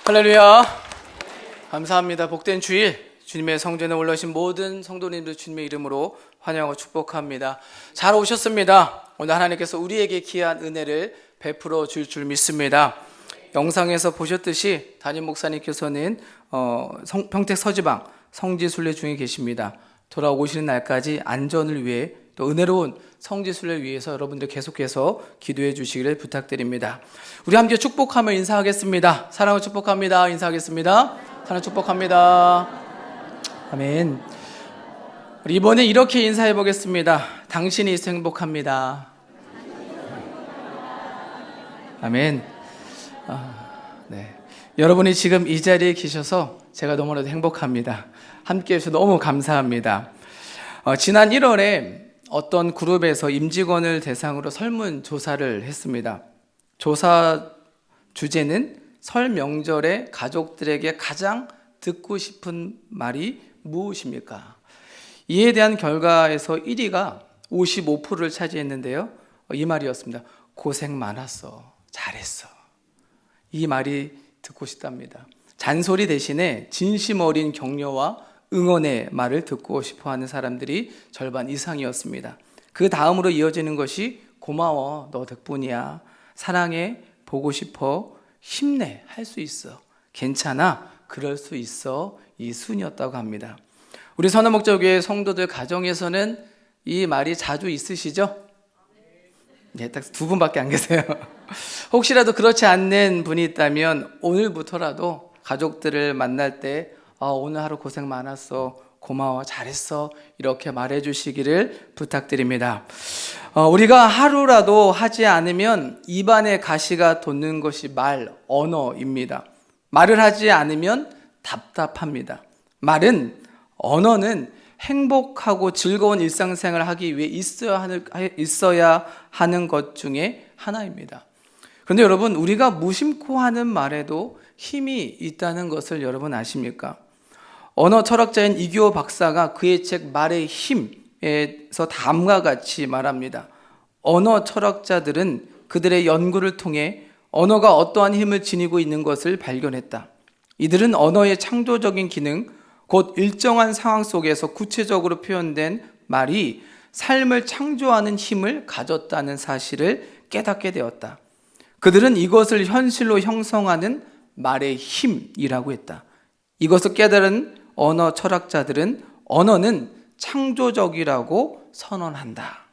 할렐루야. 감사합니다. 복된 주일, 주님의 성전에 올라오신 모든 성도님들 주님의 이름으로 환영하고 축복합니다. 잘 오셨습니다. 오늘 하나님께서 우리에게 귀한 은혜를 베풀어 줄 줄 믿습니다. 영상에서 보셨듯이 담임 목사님께서는 평택 서지방 성지순례 중에 계십니다. 돌아오시는 날까지 안전을 위해 또 은혜로운 성지순례를 위해서 여러분들 계속해서 기도해 주시기를 부탁드립니다. 우리 함께 축복하며 인사하겠습니다. 사랑을 축복합니다. 인사하겠습니다. 사랑 축복합니다. 아멘. 우리 이번에 이렇게 인사해 보겠습니다. 당신이 있어 행복합니다. 아멘. 네. 여러분이 지금 이 자리에 계셔서 제가 너무나도 행복합니다. 함께 해주셔서 너무 감사합니다. 지난 1월에 어떤 그룹에서 임직원을 대상으로 설문조사를 했습니다. 조사 주제는 설 명절에 가족들에게 가장 듣고 싶은 말이 무엇입니까? 이에 대한 결과에서 1위가 55%를 차지했는데요. 이 말이었습니다. 고생 많았어. 잘했어. 이 말이 듣고 싶답니다. 잔소리 대신에 진심 어린 격려와 응원의 말을 듣고 싶어하는 사람들이 절반 이상이었습니다. 그 다음으로 이어지는 것이 고마워, 너 덕분이야, 사랑해, 보고 싶어, 힘내, 할 수 있어, 괜찮아, 그럴 수 있어, 이 순이었다고 합니다. 우리 선화목자교회 성도들 가정에서는 이 말이 자주 있으시죠? 네, 딱 두 분밖에 안 계세요. 혹시라도 그렇지 않는 분이 있다면 오늘부터라도 가족들을 만날 때 오늘 하루 고생 많았어, 고마워, 잘했어, 이렇게 말해 주시기를 부탁드립니다. 우리가 하루라도 하지 않으면 입안에 가시가 돋는 것이 말, 언어입니다. 말을 하지 않으면 답답합니다. 언어는 행복하고 즐거운 일상생활을 하기 위해 있어야 하는 것 중에 하나입니다. 그런데 여러분, 우리가 무심코 하는 말에도 힘이 있다는 것을 여러분 아십니까? 언어 철학자인 이규호 박사가 그의 책 말의 힘에서 다음과 같이 말합니다. 언어 철학자들은 그들의 연구를 통해 언어가 어떠한 힘을 지니고 있는 것을 발견했다. 이들은 언어의 창조적인 기능, 곧 일정한 상황 속에서 구체적으로 표현된 말이 삶을 창조하는 힘을 가졌다는 사실을 깨닫게 되었다. 그들은 이것을 현실로 형성하는 말의 힘이라고 했다. 이것을 깨달은 언어 철학자들은 언어는 창조적이라고 선언한다.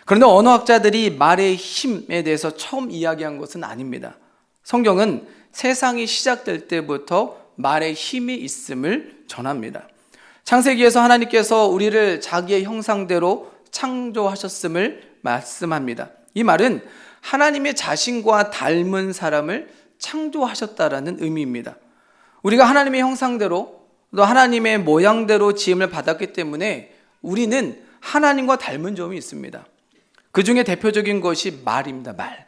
그런데 언어학자들이 말의 힘에 대해서 처음 이야기한 것은 아닙니다. 성경은 세상이 시작될 때부터 말의 힘이 있음을 전합니다. 창세기에서 하나님께서 우리를 자기의 형상대로 창조하셨음을 말씀합니다. 이 말은 하나님의 자신과 닮은 사람을 창조하셨다라는 의미입니다. 우리가 하나님의 형상대로 또 하나님의 모양대로 지음을 받았기 때문에 우리는 하나님과 닮은 점이 있습니다. 그 중에 대표적인 것이 말입니다. 말.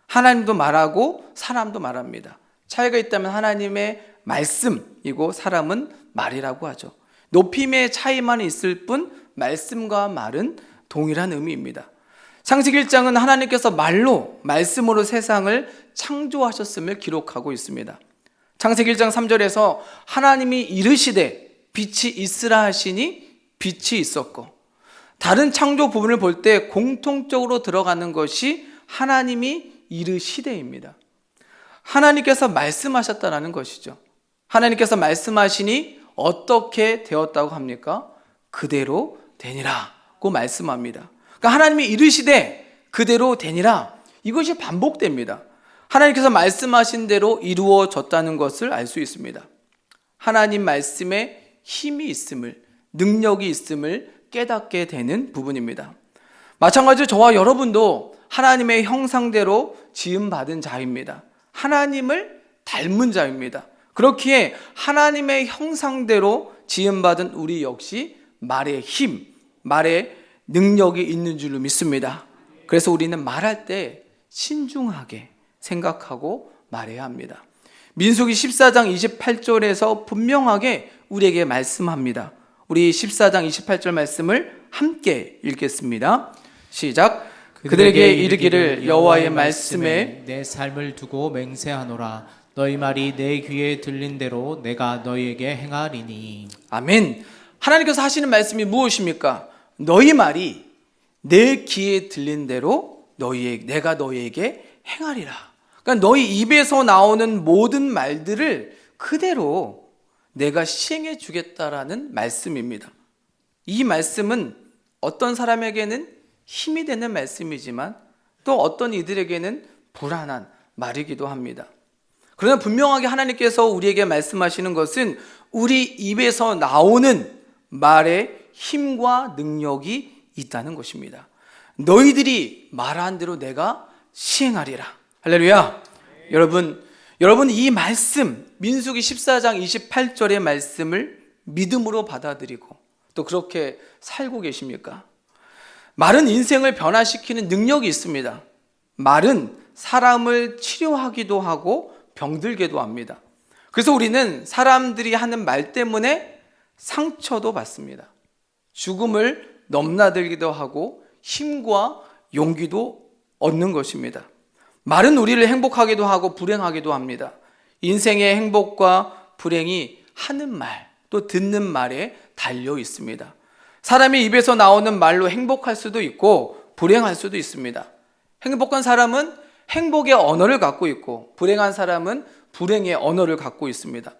하나님도 말하고 사람도 말합니다. 차이가 있다면 하나님의 말씀이고 사람은 말이라고 하죠. 높임의 차이만 있을 뿐 말씀과 말은 동일한 의미입니다. 창세기 1장은 하나님께서 말씀으로 세상을 창조하셨음을 기록하고 있습니다. 창세기 1장 3절에서 하나님이 이르시되 빛이 있으라 하시니 빛이 있었고, 다른 창조 부분을 볼 때 공통적으로 들어가는 것이 하나님이 이르시되입니다. 하나님께서 말씀하셨다라는 것이죠. 하나님께서 말씀하시니 어떻게 되었다고 합니까? 그대로 되니라고 말씀합니다. 그러니까 하나님이 이르시되 그대로 되니라, 이것이 반복됩니다. 하나님께서 말씀하신 대로 이루어졌다는 것을 알 수 있습니다. 하나님 말씀에 힘이 있음을, 능력이 있음을 깨닫게 되는 부분입니다. 마찬가지로 저와 여러분도 하나님의 형상대로 지음받은 자입니다. 하나님을 닮은 자입니다. 그렇기에 하나님의 형상대로 지음받은 우리 역시 말의 힘, 말의 능력이 있는 줄로 믿습니다. 그래서 우리는 말할 때 신중하게 생각하고 말해야 합니다. 민수기 14장 28절에서 분명하게 우리에게 말씀합니다. 우리 14장 28절 말씀을 함께 읽겠습니다. 시작. 그들에게 이르기를 여호와의 말씀에 내 삶을 두고 맹세하노라. 너희 말이 내 귀에 들린 대로 내가 너희에게 행하리니. 아멘. 하나님께서 하시는 말씀이 무엇입니까? 너희 말이 내 귀에 들린 대로 내가 너희에게 행하리라. 그러니까 너희 입에서 나오는 모든 말들을 그대로 내가 시행해 주겠다라는 말씀입니다. 이 말씀은 어떤 사람에게는 힘이 되는 말씀이지만 또 어떤 이들에게는 불안한 말이기도 합니다. 그러나 분명하게 하나님께서 우리에게 말씀하시는 것은 우리 입에서 나오는 말에 힘과 능력이 있다는 것입니다. 너희들이 말한 대로 내가 시행하리라. 할렐루야. 여러분 이 말씀 민수기 14장 28절의 말씀을 믿음으로 받아들이고 또 그렇게 살고 계십니까? 말은 인생을 변화시키는 능력이 있습니다. 말은 사람을 치료하기도 하고 병들게도 합니다. 그래서 우리는 사람들이 하는 말 때문에 상처도 받습니다. 죽음을 넘나들기도 하고 힘과 용기도 얻는 것입니다. 말은 우리를 행복하기도 하고 불행하기도 합니다. 인생의 행복과 불행이 하는 말, 또 듣는 말에 달려 있습니다. 사람이 입에서 나오는 말로 행복할 수도 있고 불행할 수도 있습니다. 행복한 사람은 행복의 언어를 갖고 있고 불행한 사람은 불행의 언어를 갖고 있습니다.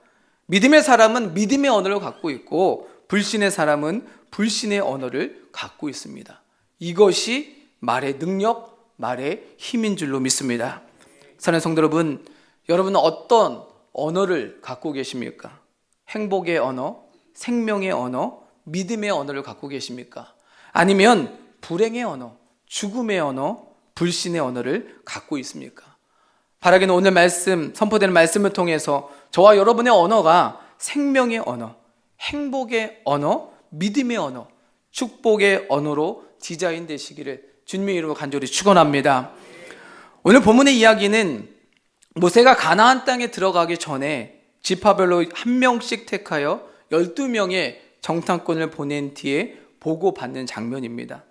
믿음의 사람은 믿음의 언어를 갖고 있고 불신의 사람은 불신의 언어를 갖고 있습니다. 이것이 말의 능력, 말의 힘인 줄로 믿습니다. 사랑하는 성도 여러분, 여러분은 어떤 언어를 갖고 계십니까? 행복의 언어, 생명의 언어, 믿음의 언어를 갖고 계십니까? 아니면 불행의 언어, 죽음의 언어, 불신의 언어를 갖고 있습니까? 바라기는 오늘 말씀, 선포되는 말씀을 통해서 저와 여러분의 언어가 생명의 언어, 행복의 언어, 믿음의 언어, 축복의 언어로 디자인 되시기를 주님의 이름으로 간절히 축원합니다. 오늘 본문의 이야기는 모세가 가나안 땅에 들어가기 전에 지파별로 한 명씩 택하여 12명의 정탐꾼을 보낸 뒤에 보고받는 장면입니다.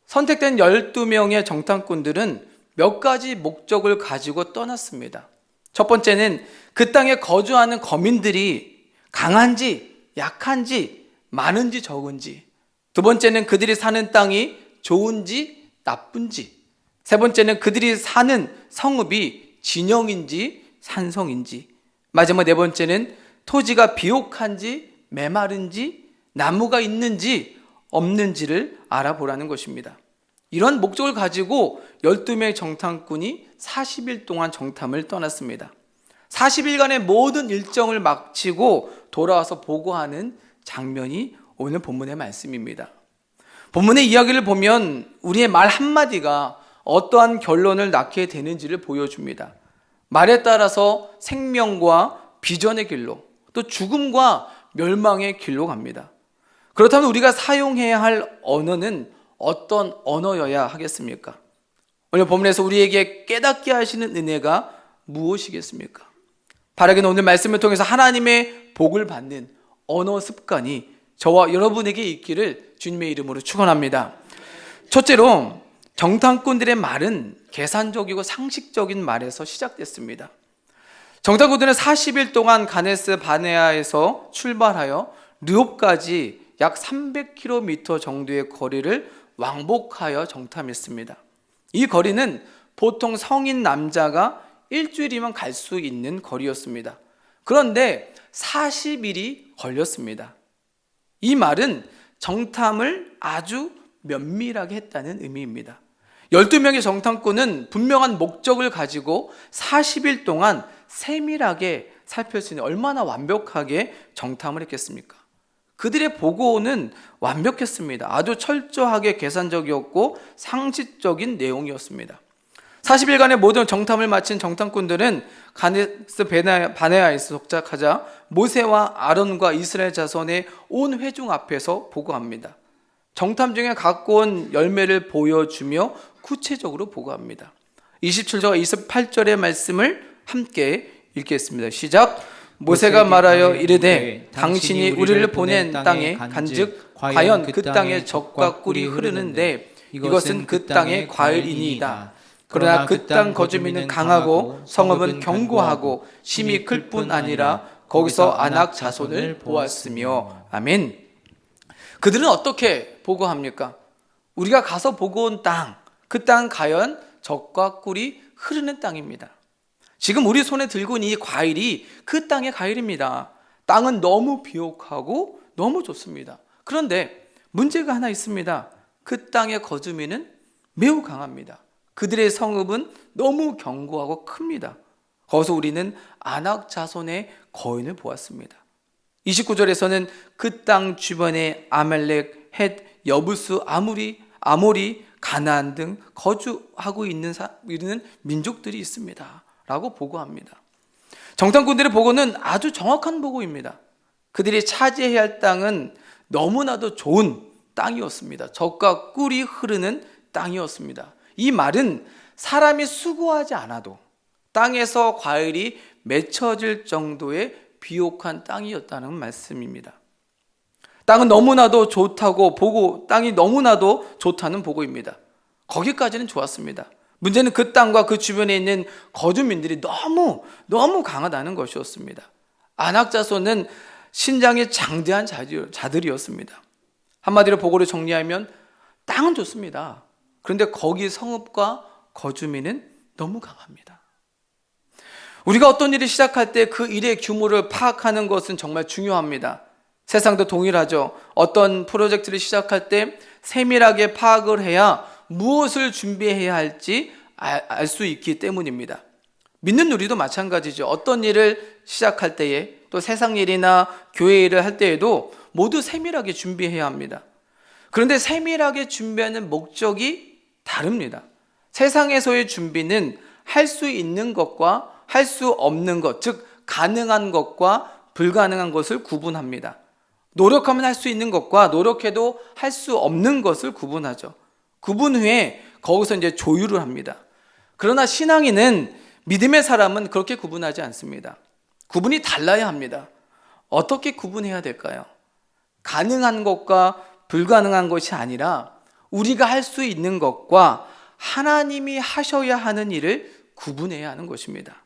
선택된 12명의 정탐꾼들은 몇 가지 목적을 가지고 떠났습니다. 첫 번째는 그 땅에 거주하는 거민들이 강한지 약한지 많은지 적은지, 두 번째는 그들이 사는 땅이 좋은지 나쁜지, 세 번째는 그들이 사는 성읍이 진영인지 산성인지, 마지막 네 번째는 토지가 비옥한지 메마른지 나무가 있는지 없는지를 알아보라는 것입니다. 이런 목적을 가지고 12명의 정탐꾼이 40일 동안 정탐을 떠났습니다. 40일간의 모든 일정을 마치고 돌아와서 보고하는 장면이 오늘 본문의 말씀입니다. 본문의 이야기를 보면 우리의 말 한마디가 어떠한 결론을 낳게 되는지를 보여줍니다. 말에 따라서 생명과 비전의 길로, 또 죽음과 멸망의 길로 갑니다. 그렇다면 우리가 사용해야 할 언어는 어떤 언어여야 하겠습니까? 오늘 본문에서 우리에게 깨닫게 하시는 은혜가 무엇이겠습니까? 바라기는 오늘 말씀을 통해서 하나님의 복을 받는 언어 습관이 저와 여러분에게 있기를 주님의 이름으로 축원합니다. 첫째로 정탐꾼들의 말은 계산적이고 상식적인 말에서 시작됐습니다. 정탐꾼들은 40일 동안 가데스 바네아에서 출발하여 르홉까지 약 300km 정도의 거리를 왕복하여 정탐했습니다. 이 거리는 보통 성인 남자가 일주일이면 갈 수 있는 거리였습니다. 그런데 40일이 걸렸습니다. 이 말은 정탐을 아주 면밀하게 했다는 의미입니다. 12명의 정탐꾼은 분명한 목적을 가지고 40일 동안 세밀하게 살폈으니 얼마나 완벽하게 정탐을 했겠습니까? 그들의 보고는 완벽했습니다. 아주 철저하게 계산적이었고 상식적인 내용이었습니다. 40일간의 모든 정탐을 마친 정탐꾼들은 가데스 바네아에서 도착하자 모세와 아론과 이스라엘 자손의 온 회중 앞에서 보고합니다. 정탐 중에 갖고 온 열매를 보여주며 구체적으로 보고합니다. 27절과 28절의 말씀을 함께 읽겠습니다. 시작. 모세가 말하여 이르되 당신이 우리를 보낸 땅에 간즉 과연 그 땅에 젖과 꿀이 흐르는데 이것은 그 땅의 과일이니이다. 그러나 그 땅 거주민은 강하고 성읍은 견고하고 심히 클 뿐 아니라 거기서 아낙 자손을 보았으며. 아멘. 그들은 어떻게 보고합니까? 우리가 가서 보고 온 땅, 그 땅 가연 젖과 꿀이 흐르는 땅입니다. 지금 우리 손에 들고 있는 이 과일이 그 땅의 과일입니다. 땅은 너무 비옥하고 너무 좋습니다. 그런데 문제가 하나 있습니다. 그 땅의 거주민은 매우 강합니다. 그들의 성읍은 너무 견고하고 큽니다. 거기서 우리는 아낙 자손의 거인을 보았습니다. 29절에서는 그 땅 주변에 아말렉, 헷, 여부스, 아모리, 가나안 등 거주하고 있는 민족들이 있습니다 라고 보고합니다. 정탐꾼들의 보고는 아주 정확한 보고입니다. 그들이 차지해야 할 땅은 너무나도 좋은 땅이었습니다. 젖과 꿀이 흐르는 땅이었습니다. 이 말은 사람이 수고하지 않아도 땅에서 과일이 맺혀질 정도의 비옥한 땅이었다는 말씀입니다. 땅은 너무나도 좋다고 보고, 땅이 너무나도 좋다는 보고입니다. 거기까지는 좋았습니다. 문제는 그 땅과 그 주변에 있는 거주민들이 너무 강하다는 것이었습니다. 아낙 자손은 신장이 장대한 자들이었습니다. 한마디로 보고를 정리하면 땅은 좋습니다. 그런데 거기 성읍과 거주민은 너무 강합니다. 우리가 어떤 일을 시작할 때 그 일의 규모를 파악하는 것은 정말 중요합니다. 세상도 동일하죠. 어떤 프로젝트를 시작할 때 세밀하게 파악을 해야 무엇을 준비해야 할지 알 수 있기 때문입니다. 믿는 우리도 마찬가지죠. 어떤 일을 시작할 때에, 또 세상 일이나 교회 일을 할 때에도 모두 세밀하게 준비해야 합니다. 그런데 세밀하게 준비하는 목적이 다릅니다. 세상에서의 준비는 할 수 있는 것과 할 수 없는 것, 즉 가능한 것과 불가능한 것을 구분합니다. 노력하면 할 수 있는 것과 노력해도 할 수 없는 것을 구분하죠. 구분 후에 거기서 이제 조율을 합니다. 그러나 신앙인은, 믿음의 사람은 그렇게 구분하지 않습니다. 구분이 달라야 합니다. 어떻게 구분해야 될까요? 가능한 것과 불가능한 것이 아니라 우리가 할 수 있는 것과 하나님이 하셔야 하는 일을 구분해야 하는 것입니다.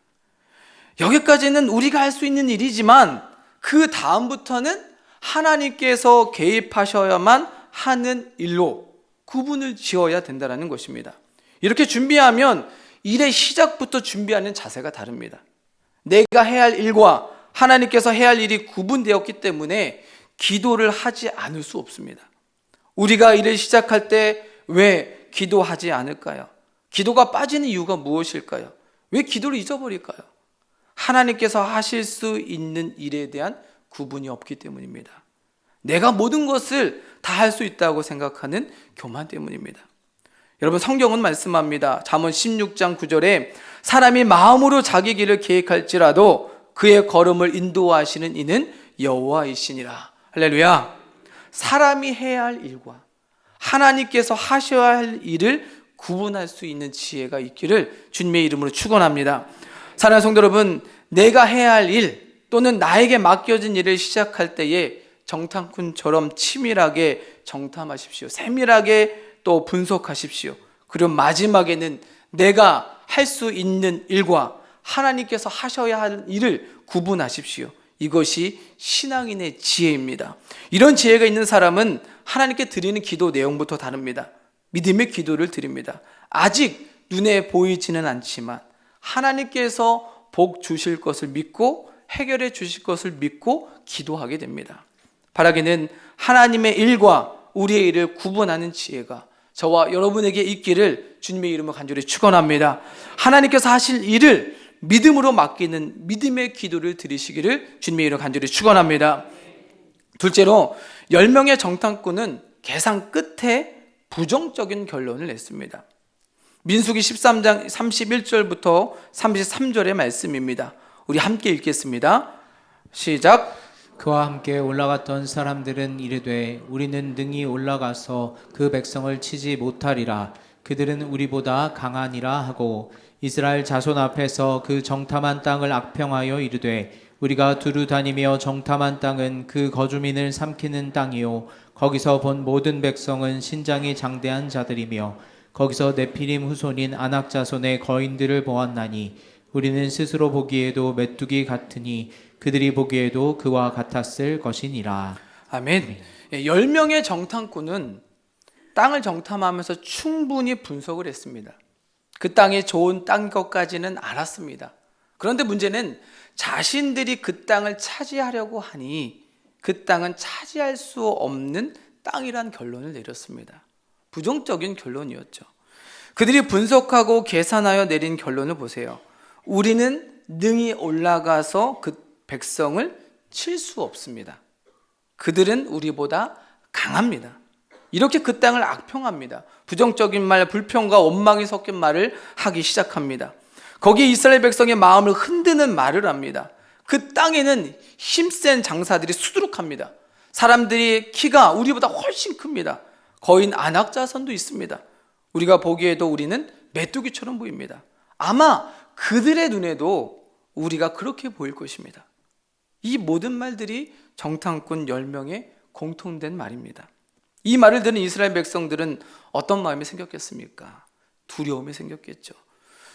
여기까지는 우리가 할 수 있는 일이지만 그 다음부터는 하나님께서 개입하셔야만 하는 일로 구분을 지어야 된다는 것입니다. 이렇게 준비하면 일의 시작부터 준비하는 자세가 다릅니다. 내가 해야 할 일과 하나님께서 해야 할 일이 구분되었기 때문에 기도를 하지 않을 수 없습니다. 우리가 일을 시작할 때 왜 기도하지 않을까요? 기도가 빠지는 이유가 무엇일까요? 왜 기도를 잊어버릴까요? 하나님께서 하실 수 있는 일에 대한 구분이 없기 때문입니다. 내가 모든 것을 다 할 수 있다고 생각하는 교만 때문입니다. 여러분, 성경은 말씀합니다. 잠언 16장 9절에 사람이 마음으로 자기 길을 계획할지라도 그의 걸음을 인도하시는 이는 여호와이시니라. 할렐루야. 사람이 해야 할 일과 하나님께서 하셔야 할 일을 구분할 수 있는 지혜가 있기를 주님의 이름으로 축원합니다. 사랑하는 성도 여러분, 내가 해야 할 일 또는 나에게 맡겨진 일을 시작할 때에 정탐꾼처럼 치밀하게 정탐하십시오. 세밀하게 또 분석하십시오. 그리고 마지막에는 내가 할 수 있는 일과 하나님께서 하셔야 할 일을 구분하십시오. 이것이 신앙인의 지혜입니다. 이런 지혜가 있는 사람은 하나님께 드리는 기도 내용부터 다릅니다. 믿음의 기도를 드립니다. 아직 눈에 보이지는 않지만 하나님께서 복 주실 것을 믿고 해결해 주실 것을 믿고 기도하게 됩니다. 바라기는 하나님의 일과 우리의 일을 구분하는 지혜가 저와 여러분에게 있기를 주님의 이름으로 간절히 축원합니다. 하나님께서 하실 일을 믿음으로 맡기는 믿음의 기도를 드리시기를 주님의 이름으로 간절히 축원합니다. 둘째로 10명의 정탐꾼은 계산 끝에 부정적인 결론을 냈습니다. 민수기 13장 31절부터 33절의 말씀입니다. 우리 함께 읽겠습니다. 시작. 그와 함께 올라갔던 사람들은 이르되 우리는 능히 올라가서 그 백성을 치지 못하리라. 그들은 우리보다 강하니라 하고 이스라엘 자손 앞에서 그 정탐한 땅을 악평하여 이르되 우리가 두루 다니며 정탐한 땅은 그 거주민을 삼키는 땅이요 거기서 본 모든 백성은 신장이 장대한 자들이며 거기서 네피림 후손인 아낙 자손의 거인들을 보았나니 우리는 스스로 보기에도 메뚜기 같으니 그들이 보기에도 그와 같았을 것이니라. 아멘. 10명의 정탐꾼은 땅을 정탐하면서 충분히 분석을 했습니다. 그 땅이 좋은 땅인 것까지는 알았습니다. 그런데 문제는 자신들이 그 땅을 차지하려고 하니 그 땅은 차지할 수 없는 땅이란 결론을 내렸습니다. 부정적인 결론이었죠. 그들이 분석하고 계산하여 내린 결론을 보세요. 우리는 능히 올라가서 그 백성을 칠 수 없습니다. 그들은 우리보다 강합니다. 이렇게 그 땅을 악평합니다. 부정적인 말, 불평과 원망이 섞인 말을 하기 시작합니다. 거기에 이스라엘 백성의 마음을 흔드는 말을 합니다. 그 땅에는 힘센 장사들이 수두룩합니다. 사람들이 키가 우리보다 훨씬 큽니다. 거인 아낙 자손도 있습니다. 우리가 보기에도 우리는 메뚜기처럼 보입니다. 아마 그들의 눈에도 우리가 그렇게 보일 것입니다. 이 모든 말들이 정탐꾼 10명의 공통된 말입니다. 이 말을 들은 이스라엘 백성들은 어떤 마음이 생겼겠습니까? 두려움이 생겼겠죠.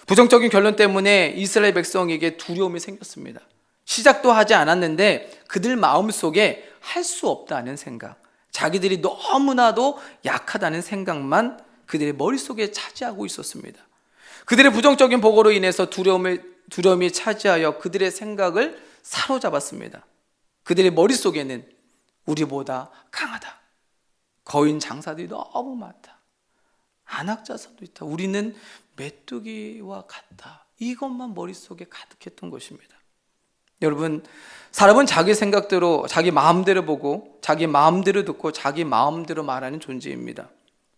부정적인 결론 때문에 이스라엘 백성에게 두려움이 생겼습니다. 시작도 하지 않았는데 그들 마음속에 할 수 없다는 생각, 자기들이 너무나도 약하다는 생각만 그들의 머릿속에 차지하고 있었습니다. 그들의 부정적인 보고로 인해서 두려움이 차지하여 그들의 생각을 사로잡았습니다. 그들의 머릿속에는 우리보다 강하다. 거인 장사들이 너무 많다. 아낙 자손도 있다. 우리는 메뚜기와 같다. 이것만 머릿속에 가득했던 것입니다. 여러분, 사람은 자기 생각대로, 자기 마음대로 보고, 자기 마음대로 듣고, 자기 마음대로 말하는 존재입니다.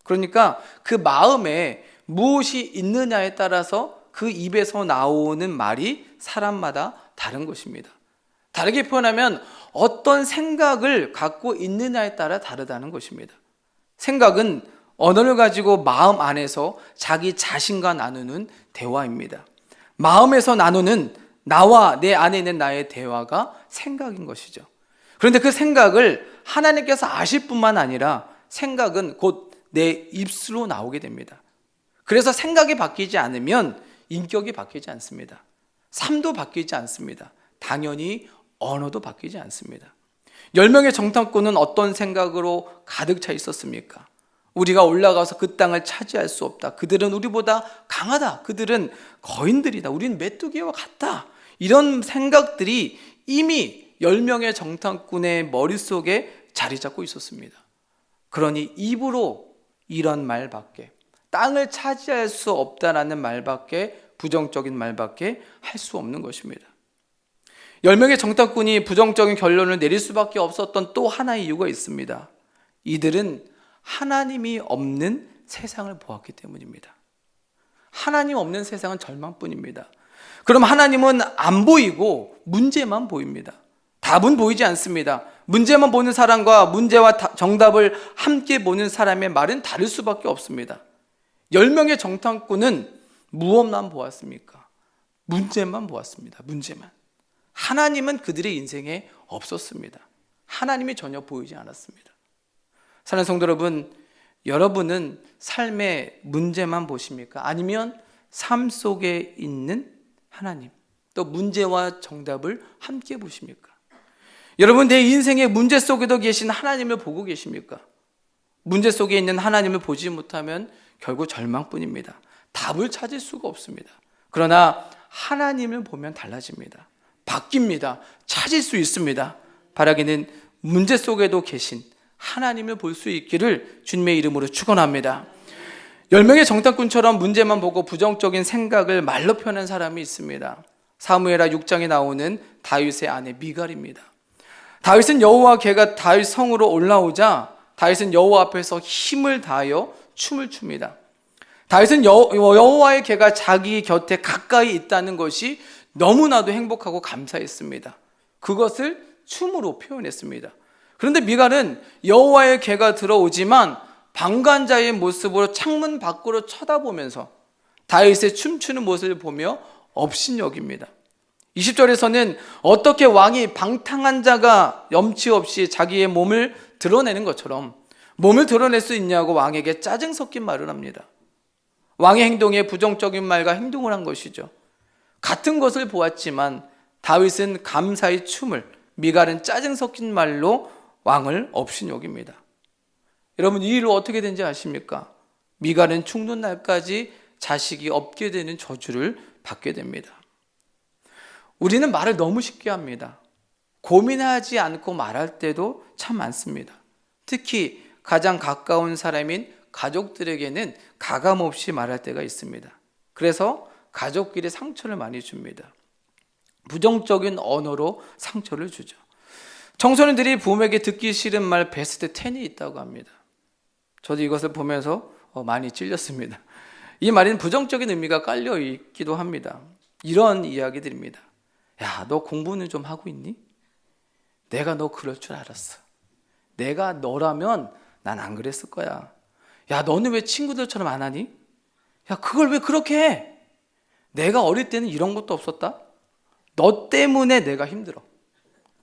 그러니까 그 마음에 무엇이 있느냐에 따라서 그 입에서 나오는 말이 사람마다 다른 것입니다. 다르게 표현하면 어떤 생각을 갖고 있느냐에 따라 다르다는 것입니다. 생각은 언어를 가지고 마음 안에서 자기 자신과 나누는 대화입니다. 마음에서 나누는 나와 내 안에 있는 나의 대화가 생각인 것이죠. 그런데 그 생각을 하나님께서 아실 뿐만 아니라 생각은 곧 내 입술로 나오게 됩니다. 그래서 생각이 바뀌지 않으면 인격이 바뀌지 않습니다. 삶도 바뀌지 않습니다. 당연히 언어도 바뀌지 않습니다. 10명의 정탐꾼은 어떤 생각으로 가득 차 있었습니까? 우리가 올라가서 그 땅을 차지할 수 없다. 그들은 우리보다 강하다. 그들은 거인들이다. 우리는 메뚜기와 같다. 이런 생각들이 이미 10명의 정탐꾼의 머릿속에 자리 잡고 있었습니다. 그러니 입으로 이런 말밖에, 땅을 차지할 수 없다라는 말밖에, 부정적인 말밖에 할 수 없는 것입니다. 10명의 정탐꾼이 부정적인 결론을 내릴 수밖에 없었던 또 하나의 이유가 있습니다. 이들은 하나님이 없는 세상을 보았기 때문입니다. 하나님 없는 세상은 절망뿐입니다. 그럼 하나님은 안 보이고 문제만 보입니다. 답은 보이지 않습니다. 문제만 보는 사람과 문제와 정답을 함께 보는 사람의 말은 다를 수밖에 없습니다. 10명의 정탐꾼은 무엇만 보았습니까? 문제만 보았습니다. 문제만. 하나님은 그들의 인생에 없었습니다. 하나님이 전혀 보이지 않았습니다. 사랑하는 성도 여러분, 여러분은 삶의 문제만 보십니까? 아니면 삶 속에 있는 하나님, 또 문제와 정답을 함께 보십니까? 여러분, 내 인생의 문제 속에도 계신 하나님을 보고 계십니까? 문제 속에 있는 하나님을 보지 못하면 결국 절망뿐입니다. 답을 찾을 수가 없습니다. 그러나 하나님을 보면 달라집니다. 바뀝니다. 찾을 수 있습니다. 바라기는 문제 속에도 계신 하나님을 볼 수 있기를 주님의 이름으로 축원합니다. 10명의 정탐꾼처럼 문제만 보고 부정적인 생각을 말로 표현한 사람이 있습니다. 사무엘하 6장에 나오는 다윗의 아내 미갈입니다. 다윗은 여호와 개가 다윗 성으로 올라오자 다윗은 여호와 앞에서 힘을 다하여 춤을 춥니다. 다윗은 여호와의 개가 자기 곁에 가까이 있다는 것이 너무나도 행복하고 감사했습니다. 그것을 춤으로 표현했습니다. 그런데 미갈은 여호와의 개가 들어오지만 방관자의 모습으로 창문 밖으로 쳐다보면서 다윗의 춤추는 모습을 보며 업신여깁니다. 20절에서는 어떻게 왕이 방탕한 자가 염치 없이 자기의 몸을 드러내는 것처럼 몸을 드러낼 수 있냐고 왕에게 짜증 섞인 말을 합니다. 왕의 행동에 부정적인 말과 행동을 한 것이죠. 같은 것을 보았지만 다윗은 감사의 춤을, 미갈은 짜증 섞인 말로 왕을 업신여깁니다. 여러분, 이 일로 어떻게 된지 아십니까? 미갈은 죽는 날까지 자식이 없게 되는 저주를 받게 됩니다. 우리는 말을 너무 쉽게 합니다. 고민하지 않고 말할 때도 참 많습니다. 특히 가장 가까운 사람인 가족들에게는 가감없이 말할 때가 있습니다. 그래서 가족끼리 상처를 많이 줍니다. 부정적인 언어로 상처를 주죠. 청소년들이 부모에게 듣기 싫은 말 베스트 10이 있다고 합니다. 저도 이것을 보면서 많이 찔렸습니다. 이 말에는 부정적인 의미가 깔려 있기도 합니다. 이런 이야기들입니다. 야, 너 공부는 좀 하고 있니? 내가 너 그럴 줄 알았어. 내가 너라면 난 안 그랬을 거야. 야, 너는 왜 친구들처럼 안 하니? 야, 그걸 왜 그렇게 해? 내가 어릴 때는 이런 것도 없었다? 너 때문에 내가 힘들어.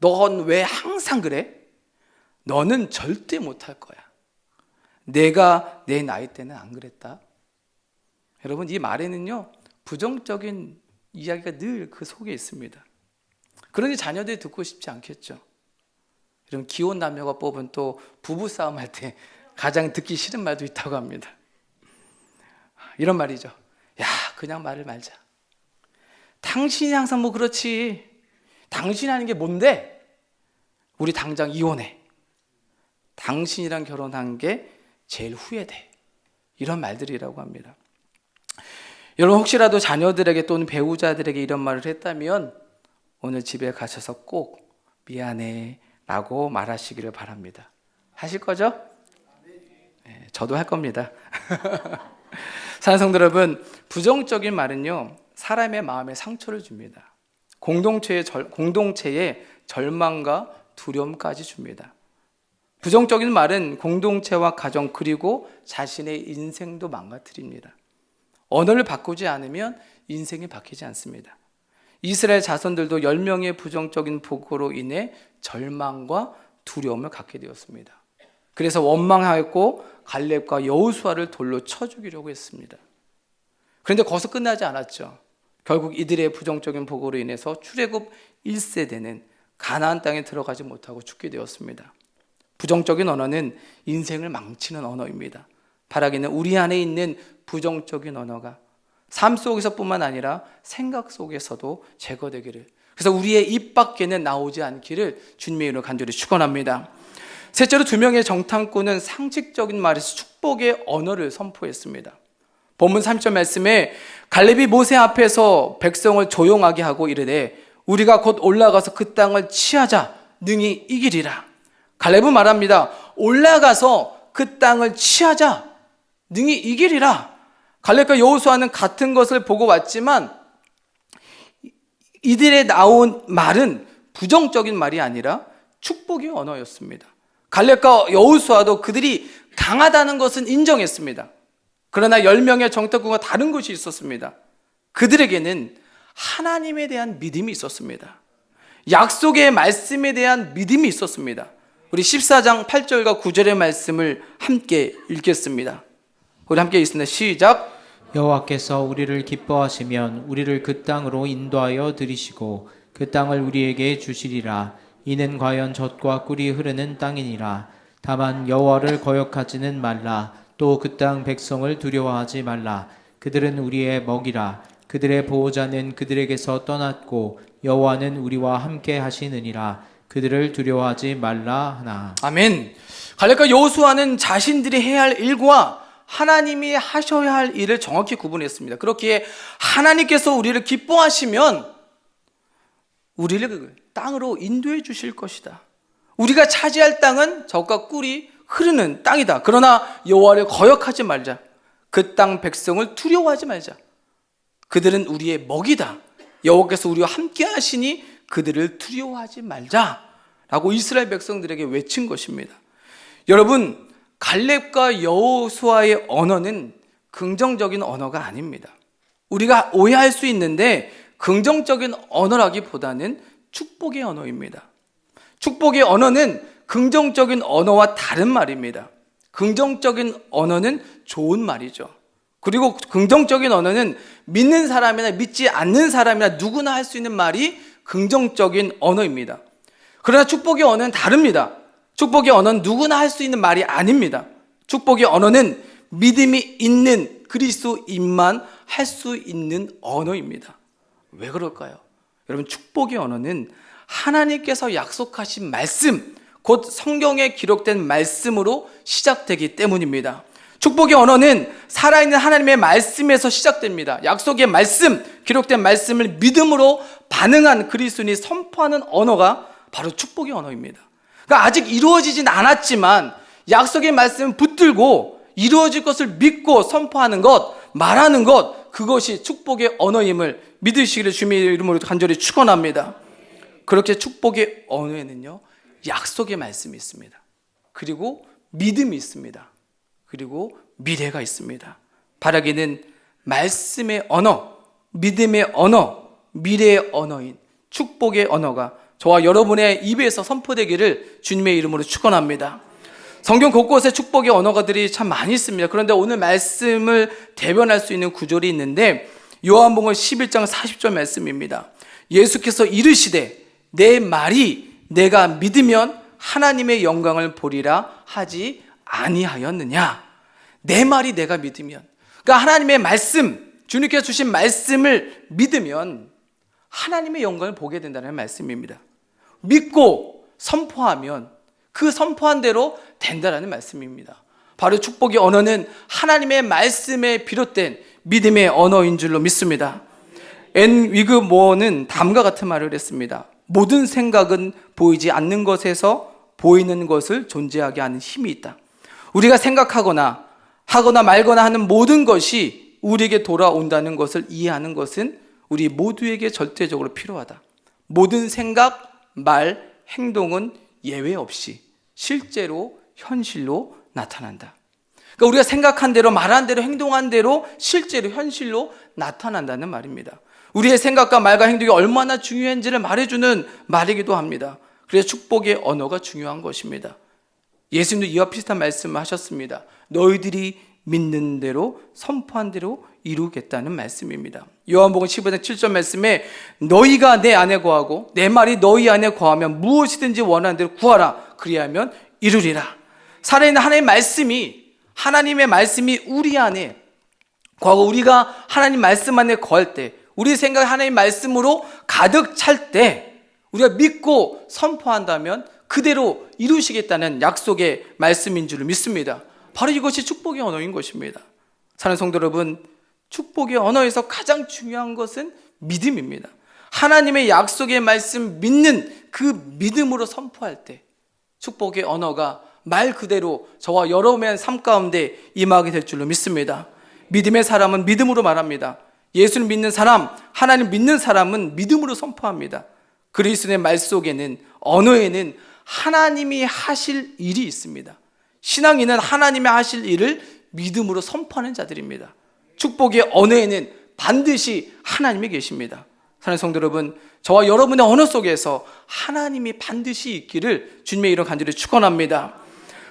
넌 왜 항상 그래? 너는 절대 못할 거야. 내가 내 나이 때는 안 그랬다. 여러분, 이 말에는요, 부정적인 이야기가 늘 그 속에 있습니다. 그러니 자녀들이 듣고 싶지 않겠죠. 이런 기혼 남녀가 뽑은 또 부부싸움 할 때 가장 듣기 싫은 말도 있다고 합니다. 이런 말이죠. 야, 그냥 말을 말자. 당신이 항상 뭐 그렇지. 당신이 하는 게 뭔데? 우리 당장 이혼해. 당신이랑 결혼한 게 제일 후회돼. 이런 말들이라고 합니다. 여러분, 혹시라도 자녀들에게 또는 배우자들에게 이런 말을 했다면 오늘 집에 가셔서 꼭 미안해 라고 말하시기를 바랍니다. 하실 거죠? 네, 저도 할 겁니다. 사랑하는 성도 여러분, 부정적인 말은요, 사람의 마음에 상처를 줍니다. 공동체의 절망과 두려움까지 줍니다. 부정적인 말은 공동체와 가정 그리고 자신의 인생도 망가뜨립니다. 언어를 바꾸지 않으면 인생이 바뀌지 않습니다. 이스라엘 자손들도 10명의 부정적인 보고로 인해 절망과 두려움을 갖게 되었습니다. 그래서 원망하였고 갈렙과 여호수아를 돌로 쳐 죽이려고 했습니다. 그런데 거기서 끝나지 않았죠. 결국 이들의 부정적인 보고로 인해서 출애굽 1세대는 가나안 땅에 들어가지 못하고 죽게 되었습니다. 부정적인 언어는 인생을 망치는 언어입니다. 바라기는 우리 안에 있는 부정적인 언어가 삶 속에서뿐만 아니라 생각 속에서도 제거되기를, 그래서 우리의 입 밖에는 나오지 않기를 주님의 이름으로 간절히 축원합니다. 셋째로, 2명의 정탐꾼은 상식적인 말에서 축복의 언어를 선포했습니다. 본문 3절 말씀에 갈렙이 모세 앞에서 백성을 조용하게 하고 이르되 우리가 곧 올라가서 그 땅을 취하자 능히 이기리라. 갈렙은 말합니다. 올라가서 그 땅을 취하자 능히 이기리라. 갈렙과 여호수아는 같은 것을 보고 왔지만 이들의 나온 말은 부정적인 말이 아니라 축복의 언어였습니다. 갈렙과 여호수아도 그들이 강하다는 것은 인정했습니다. 그러나 10명의 정탐꾼과 다른 것이 있었습니다. 그들에게는 하나님에 대한 믿음이 있었습니다. 약속의 말씀에 대한 믿음이 있었습니다. 우리 14장 8절과 9절의 말씀을 함께 읽겠습니다. 우리 함께 읽습니다. 시작. 여호와께서 우리를 기뻐하시면 우리를 그 땅으로 인도하여 들이시고 그 땅을 우리에게 주시리라. 이는 과연 젖과 꿀이 흐르는 땅이니라. 다만 여호와를 거역하지는 말라. 또 그 땅 백성을 두려워하지 말라. 그들은 우리의 먹이라. 그들의 보호자는 그들에게서 떠났고 여호와는 우리와 함께 하시느니라. 그들을 두려워하지 말라 하나. 아멘. 갈렙과 여호수아는 자신들이 해야 할 일과 하나님이 하셔야 할 일을 정확히 구분했습니다. 그렇기에 하나님께서 우리를 기뻐하시면 우리를 땅으로 인도해 주실 것이다. 우리가 차지할 땅은 젖과 꿀이 흐르는 땅이다. 그러나 여호와를 거역하지 말자. 그 땅 백성을 두려워하지 말자. 그들은 우리의 먹이다. 여호와께서 우리와 함께 하시니 그들을 두려워하지 말자라고 이스라엘 백성들에게 외친 것입니다. 여러분, 갈렙과 여호수아의 언어는 긍정적인 언어가 아닙니다. 우리가 오해할 수 있는데 긍정적인 언어라기보다는 축복의 언어입니다. 축복의 언어는 긍정적인 언어와 다른 말입니다. 긍정적인 언어는 좋은 말이죠. 그리고 긍정적인 언어는 믿는 사람이나 믿지 않는 사람이나 누구나 할 수 있는 말이 긍정적인 언어입니다. 그러나 축복의 언어는 다릅니다. 축복의 언어는 누구나 할 수 있는 말이 아닙니다. 축복의 언어는 믿음이 있는 그리스도인만 할 수 있는 언어입니다. 왜 그럴까요? 여러분, 축복의 언어는 하나님께서 약속하신 말씀, 곧 성경에 기록된 말씀으로 시작되기 때문입니다. 축복의 언어는 살아있는 하나님의 말씀에서 시작됩니다. 약속의 말씀, 기록된 말씀을 믿음으로 반응한 그리스도인이 선포하는 언어가 바로 축복의 언어입니다. 그러니까 아직 이루어지진 않았지만 약속의 말씀을 붙들고 이루어질 것을 믿고 선포하는 것, 말하는 것, 그것이 축복의 언어임을 믿으시기를 주님의 이름으로 간절히 축원합니다. 그렇게 축복의 언어에는요, 약속의 말씀이 있습니다. 그리고 믿음이 있습니다. 그리고 미래가 있습니다. 바라기는 말씀의 언어, 믿음의 언어, 미래의 언어인 축복의 언어가 저와 여러분의 입에서 선포되기를 주님의 이름으로 축원합니다. 성경 곳곳에 축복의 언어가들이 참 많이 있습니다. 그런데 오늘 말씀을 대변할 수 있는 구절이 있는데 요한복음 11장 40절 말씀입니다. 예수께서 이르시되 내 말이 내가 믿으면 하나님의 영광을 보리라 하지 아니하였느냐. 내 말이 내가 믿으면, 그러니까 하나님의 말씀, 주님께서 주신 말씀을 믿으면 하나님의 영광을 보게 된다는 말씀입니다. 믿고 선포하면 그 선포한 대로 된다는 말씀입니다. 바로 축복의 언어는 하나님의 말씀에 비롯된 믿음의 언어인 줄로 믿습니다. 앤 위그 모어는 다음과 같은 말을 했습니다. 모든 생각은 보이지 않는 것에서 보이는 것을 존재하게 하는 힘이 있다. 우리가 생각하거나 하거나 말거나 하는 모든 것이 우리에게 돌아온다는 것을 이해하는 것은 우리 모두에게 절대적으로 필요하다. 모든 생각, 말, 행동은 예외 없이 실제로 현실로 나타난다. 그러니까 우리가 생각한 대로, 말한 대로, 행동한 대로 실제로 현실로 나타난다는 말입니다. 우리의 생각과 말과 행동이 얼마나 중요한지를 말해주는 말이기도 합니다. 그래서 축복의 언어가 중요한 것입니다. 예수님도 이와 비슷한 말씀을 하셨습니다. 너희들이 믿는 대로 선포한 대로 이루겠다는 말씀입니다. 요한복음 15장 7절 말씀에 너희가 내 안에 거하고 내 말이 너희 안에 거하면 무엇이든지 원하는 대로 구하라. 그리하면 이루리라. 살아있는 하나님의 말씀이 우리 안에 거하고 우리가 하나님 말씀 안에 거할 때, 우리 생각이 하나님 말씀으로 가득 찰 때 우리가 믿고 선포한다면 그대로 이루시겠다는 약속의 말씀인 줄 믿습니다. 바로 이것이 축복의 언어인 것입니다. 사랑하는 성도 여러분, 축복의 언어에서 가장 중요한 것은 믿음입니다. 하나님의 약속의 말씀 믿는 그 믿음으로 선포할 때 축복의 언어가 말 그대로 저와 여러분의 삶 가운데 임하게 될 줄로 믿습니다. 믿음의 사람은 믿음으로 말합니다. 예수를 믿는 사람, 하나님 믿는 사람은 믿음으로 선포합니다. 그리스도의 말 속에는, 언어에는 하나님이 하실 일이 있습니다. 신앙인은 하나님이 하실 일을 믿음으로 선포하는 자들입니다. 축복의 언어에는 반드시 하나님이 계십니다. 사랑하는 성도 여러분, 저와 여러분의 언어 속에서 하나님이 반드시 있기를 주님의 이름 간절히 축원합니다.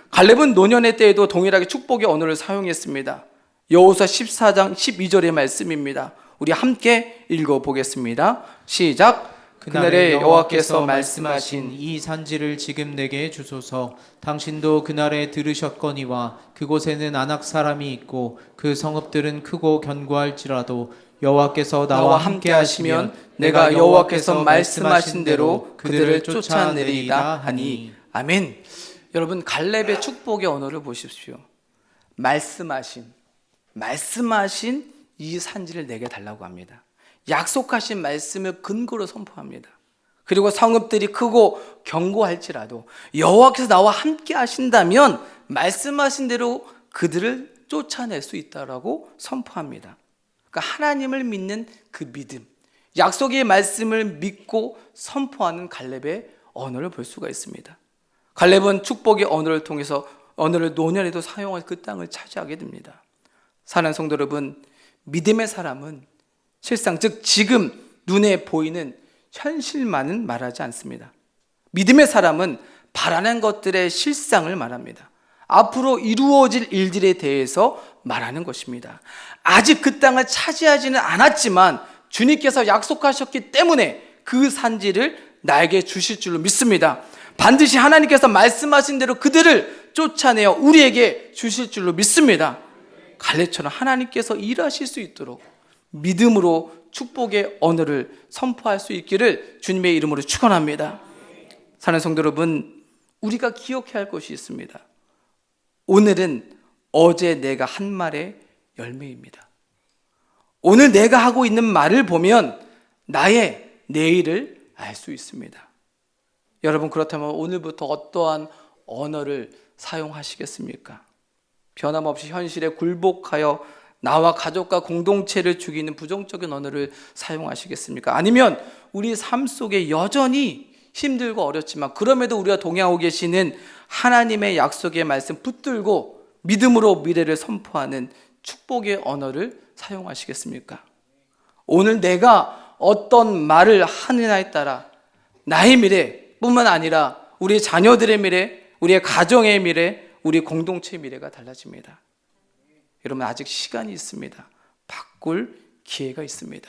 갈렙은 노년의 때에도 동일하게 축복의 언어를 사용했습니다. 여호수아 14장 12절의 말씀입니다. 우리 함께 읽어보겠습니다. 시작. 그날에 여호와께서 말씀하신 이 산지를 지금 내게 주소서. 당신도 그날에 들으셨거니와 그곳에는 아낙 사람이 있고 그 성읍들은 크고 견고할지라도 여호와께서 나와 함께 하시면 내가 여호와께서 말씀하신 대로 그들을 쫓아내리이다 하니. 아멘. 여러분, 갈렙의 축복의 언어를 보십시오. 말씀하신 이 산지를 내게 달라고 합니다. 약속하신 말씀을 근거로 선포합니다. 그리고 성읍들이 크고 견고할지라도 여호와께서 나와 함께 하신다면 말씀하신 대로 그들을 쫓아낼 수 있다라고 선포합니다. 그러니까 하나님을 믿는 그 믿음, 약속의 말씀을 믿고 선포하는 갈렙의 언어를 볼 수가 있습니다. 갈렙은 축복의 언어를 통해서 언어를 노년에도 사용할 그 땅을 차지하게 됩니다. 사랑하는 성도 여러분, 믿음의 사람은 실상 즉 지금 눈에 보이는 현실만은 말하지 않습니다. 믿음의 사람은 바라는 것들의 실상을 말합니다. 앞으로 이루어질 일들에 대해서 말하는 것입니다. 아직 그 땅을 차지하지는 않았지만 주님께서 약속하셨기 때문에 그 산지를 나에게 주실 줄로 믿습니다. 반드시 하나님께서 말씀하신 대로 그들을 쫓아내어 우리에게 주실 줄로 믿습니다. 갈렙처럼 하나님께서 일하실 수 있도록 믿음으로 축복의 언어를 선포할 수 있기를 주님의 이름으로 축원합니다. 사랑하는 성도 여러분, 우리가 기억해야 할 것이 있습니다. 오늘은 어제 내가 한 말의 열매입니다. 오늘 내가 하고 있는 말을 보면 나의 내일을 알 수 있습니다. 여러분, 그렇다면 오늘부터 어떠한 언어를 사용하시겠습니까? 변함없이 현실에 굴복하여 나와 가족과 공동체를 죽이는 부정적인 언어를 사용하시겠습니까? 아니면 우리 삶 속에 여전히 힘들고 어렵지만 그럼에도 우리가 동행하고 계시는 하나님의 약속의 말씀 붙들고 믿음으로 미래를 선포하는 축복의 언어를 사용하시겠습니까? 오늘 내가 어떤 말을 하느냐에 따라 나의 미래뿐만 아니라 우리 자녀들의 미래, 우리의 가정의 미래, 우리 공동체의 미래가 달라집니다. 여러분, 아직 시간이 있습니다. 바꿀 기회가 있습니다.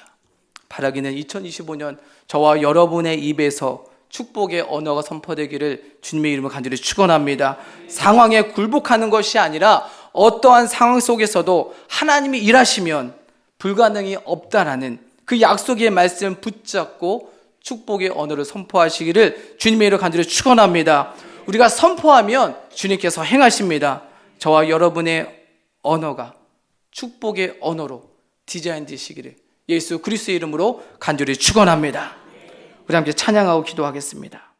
바라기는 2025년 저와 여러분의 입에서 축복의 언어가 선포되기를 주님의 이름으로 간절히 축원합니다. 상황에 굴복하는 것이 아니라 어떠한 상황 속에서도 하나님이 일하시면 불가능이 없다라는 그 약속의 말씀 붙잡고 축복의 언어를 선포하시기를 주님의 이름으로 간절히 축원합니다. 우리가 선포하면 주님께서 행하십니다. 저와 여러분의 언어가 축복의 언어로 디자인되시기를 예수 그리스도의 이름으로 간절히 축원합니다. 우리 함께 찬양하고 기도하겠습니다.